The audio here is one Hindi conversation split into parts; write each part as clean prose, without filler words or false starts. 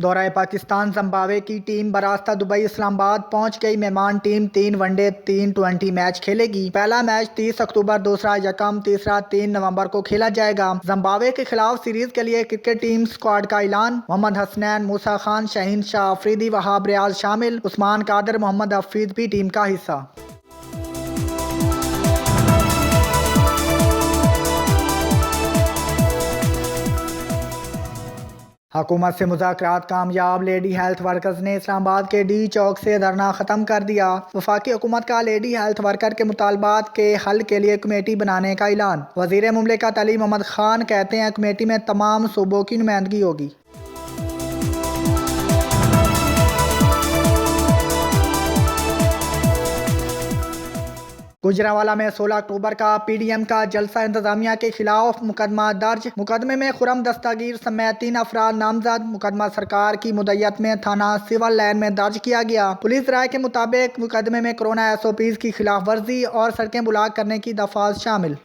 दौरा पाकिस्तान जिम्बाब्वे की टीम बरास्ता दुबई इस्लामाबाद पहुंच गई। मेहमान टीम 3 वनडे 3 20 मैच खेलेगी। पहला मैच 30 अक्टूबर, दूसरा यकम, तीसरा 3 नवंबर को खेला जाएगा। जिम्बाब्वे के खिलाफ सीरीज के लिए क्रिकेट टीम स्क्वाड का ऐलान। मोहम्मद हसनैन, मूसा खान, शाहीन शाह अफरीदी, वहाब रियाज शामिल। उस्मान कादर, मोहम्मद हफीज भी टीम का हिस्सा। हुकूमत से मुज़ाकरात कामयाब। लेडी हेल्थ वर्कर्स ने इस्लामाबाद के डी चौक से धरना ख़त्म कर दिया। वफाकी हुकूमत का लेडी हेल्थ वर्कर के मुतालबात के हल के लिए कमेटी बनाने का ऐलान। वज़ीर मुमलिकत अली मोहम्मद खान कहते हैं कमेटी में तमाम सूबों की नुमाइंदगी होगी। गुजरांवाला में 16 अक्टूबर का PDM का जलसा। इंतजामिया के खिलाफ मुकदमा दर्ज। मुकदमे में खुरम दस्तगीर समेत 3 अफराद नामजद। मुकदमा सरकार की मुद्दत में थाना सिविल लाइन में दर्ज किया गया। पुलिस राय के मुताबिक मुकदमे में कोरोना SOPs की खिलाफ वर्जी और सड़कें ब्लॉक करने की दफात शामिल।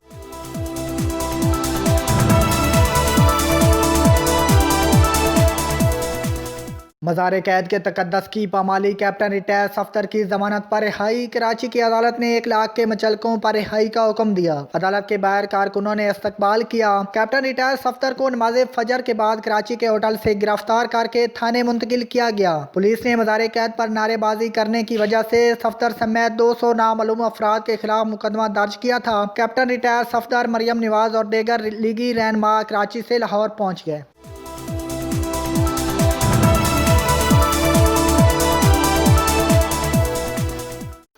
मज़ार कैद के तकद्दस की पामाली। कैप्टन रिटायर सफ्तर की जमानत पर रिहाई। कराची की अदालत ने 1 लाख के मुचलकों पर रिहाई का हुक्म दिया। अदालत के बाहर कारकुनों ने इस्तकबाल किया। कैप्टन रिटायर सफ्तर को नमाज फजर के बाद कराची के होटल से गिरफ्तार करके थाने मुंतकिल किया गया। पुलिस ने मज़ार कैद पर नारेबाजी करने की वजह से सफ्तर समेत 200 नामालूम अफराद के खिलाफ मुकदमा दर्ज किया था। कैप्टन रिटायर सफ्तर, मरियम नवाज और दीगर लीगी रहनुमा कराची से लाहौर पहुँच गए।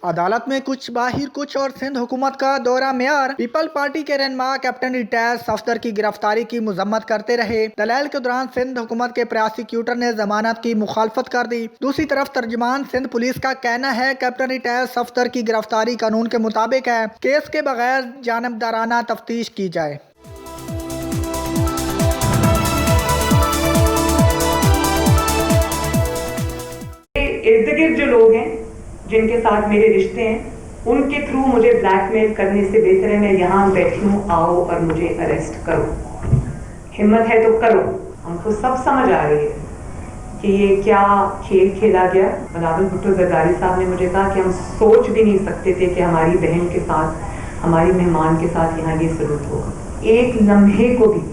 अदालत में कुछ बाहिर कुछ और सिंध हुकूमत का दौरा मेयर। पीपल पार्टी के रहनुमा कैप्टन रिटायर सफ्तर की गिरफ्तारी की मजम्मत करते रहे। दलाइल के दौरान सिंध हुकूमत के प्रोसिक्यूटर ने जमानत की मुखालफत कर दी। दूसरी तरफ तर्जुमान सिंध पुलिस का कहना है कैप्टन रिटायर सफ्तर की गिरफ्तारी कानून के मुताबिक है। केस के बगैर जानबदाराना तफ्तीश की जाए। इर्द गिर्द जो लोग हैं जिनके साथ मेरे रिश्ते हैं उनके थ्रू मुझे ब्लैकमेल करने से बेहतर है मैं यहाँ बैठी हूँ, आओ और मुझे अरेस्ट करो। हिम्मत है तो करो। हमको सब समझ आ रही है कि ये क्या खेल खेला गया। बिलावल भुट्टो जरदारी साहब ने मुझे कहा कि हम सोच भी नहीं सकते थे कि हमारी बहन के साथ, हमारी मेहमान के साथ यहाँ ये सलूक होगा। एक लम्हे को भी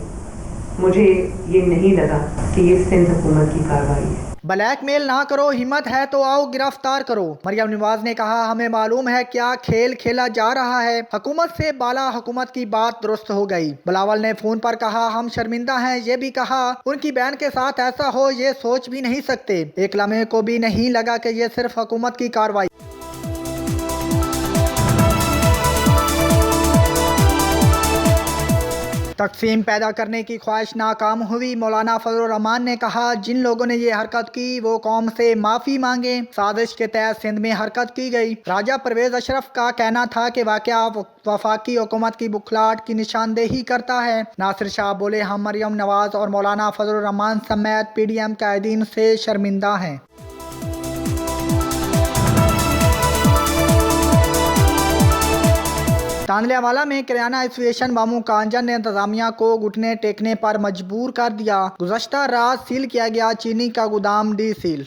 मुझे ये नहीं लगा कि ये सिंध हुकूमत की कार्रवाई है। ब्लैकमेल ना करो, हिम्मत है तो आओ गिरफ्तार करो। मरियम नवाज ने कहा हमें मालूम है क्या खेल खेला जा रहा है। हुकूमत से बाला हुकूमत की बात दुरुस्त हो गई। बिलावल ने फोन पर कहा हम शर्मिंदा हैं। ये भी कहा उनकी बहन के साथ ऐसा हो ये सोच भी नहीं सकते। एक लम्हे को भी नहीं लगा कि ये सिर्फ हुकूमत की कार्रवाई। तकसीम पैदा करने की ख्वाहिश नाकाम हुई। मौलाना फजलुर रहमान ने कहा जिन लोगों ने ये हरकत की वो कौम से माफ़ी मांगे। साजिश के तहत सिंध में हरकत की गई। राजा परवेज अशरफ का कहना था कि वाक़या वफाकी हुकूमत की बुखलाहट की निशानदेही करता है। नासिर शाह बोले हम मरियम नवाज और मौलाना फजलुर रहमान समेत PDM कायदीन से शर्मिंदा हैं। तांदलेवाला में किराना एसोसिएशन मामू कांजन ने इंतजामिया को घुटने टेकने पर मजबूर कर दिया। गुज़श्ता रात सील किया गया चीनी का गोदाम डी सील।